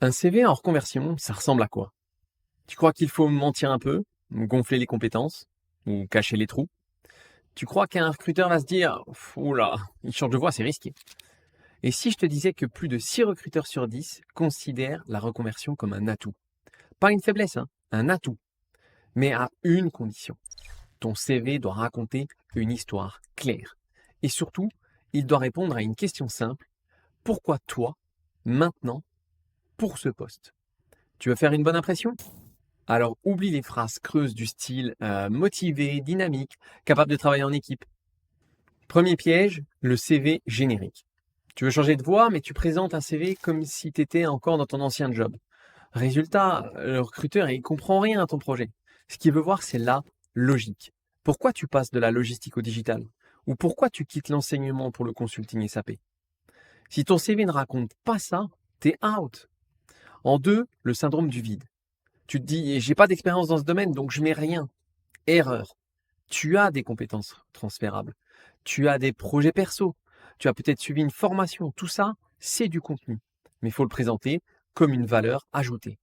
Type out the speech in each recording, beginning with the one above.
Un CV en reconversion, ça ressemble à quoi? Tu crois qu'il faut mentir un peu, gonfler les compétences ou cacher les trous? Tu crois qu'un recruteur va se dire oula, il change de voix, c'est risqué. Et si je te disais que plus de 6 recruteurs sur 10 considèrent la reconversion comme un atout? Pas une faiblesse, hein, un atout. Mais à une condition. Ton CV doit raconter une histoire claire. Et surtout, il doit répondre à une question simple. Pourquoi toi, maintenant, pour ce poste? Tu veux faire une bonne impression? Alors oublie les phrases creuses du style motivé, dynamique, capable de travailler en équipe. Premier piège, le CV générique. Tu veux changer de voix, mais tu présentes un CV comme si tu étais encore dans ton ancien job. Résultat, le recruteur, il comprend rien à ton projet. Ce qu'il veut voir, c'est la logique. Pourquoi tu passes de la logistique au digital? Ou pourquoi tu quittes l'enseignement pour le consulting SAP? Si ton CV ne raconte pas ça, t'es out. En deux, le syndrome du vide. Tu te dis, j'ai pas d'expérience dans ce domaine, donc je mets rien. Erreur. Tu as des compétences transférables. Tu as des projets perso. Tu as peut-être suivi une formation. Tout ça, c'est du contenu. Mais il faut le présenter comme une valeur ajoutée.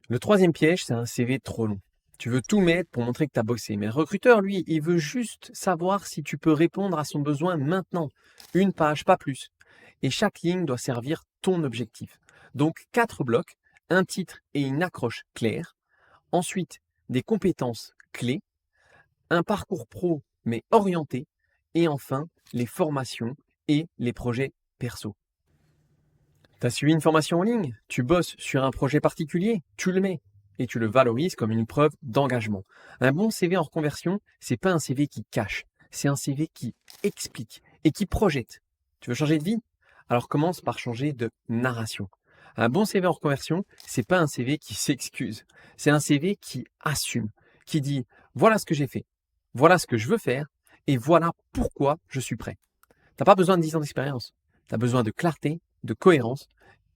Le troisième piège, c'est un CV trop long. Tu veux tout mettre pour montrer que tu as bossé. Mais le recruteur, lui, il veut juste savoir si tu peux répondre à son besoin maintenant. Une page, pas plus. Et chaque ligne doit servir ton objectif. Donc, 4 blocs, un titre et une accroche claire. Ensuite, des compétences clés, un parcours pro mais orienté, et enfin les formations et les projets perso. Tu as suivi une formation en ligne, tu bosses sur un projet particulier, tu le mets et tu le valorises comme une preuve d'engagement. Un bon CV en reconversion, c'est pas un CV qui cache, c'est un CV qui explique et qui projette. Tu veux changer de vie? Alors commence par changer de narration. Un bon CV en reconversion, c'est pas un CV qui s'excuse, c'est un CV qui assume, qui dit voilà ce que j'ai fait, voilà ce que je veux faire et voilà pourquoi je suis prêt. T'as pas besoin de 10 ans d'expérience, tu as besoin de clarté, de cohérence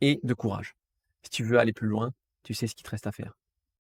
et de courage. Si tu veux aller plus loin, tu sais ce qu'il te reste à faire.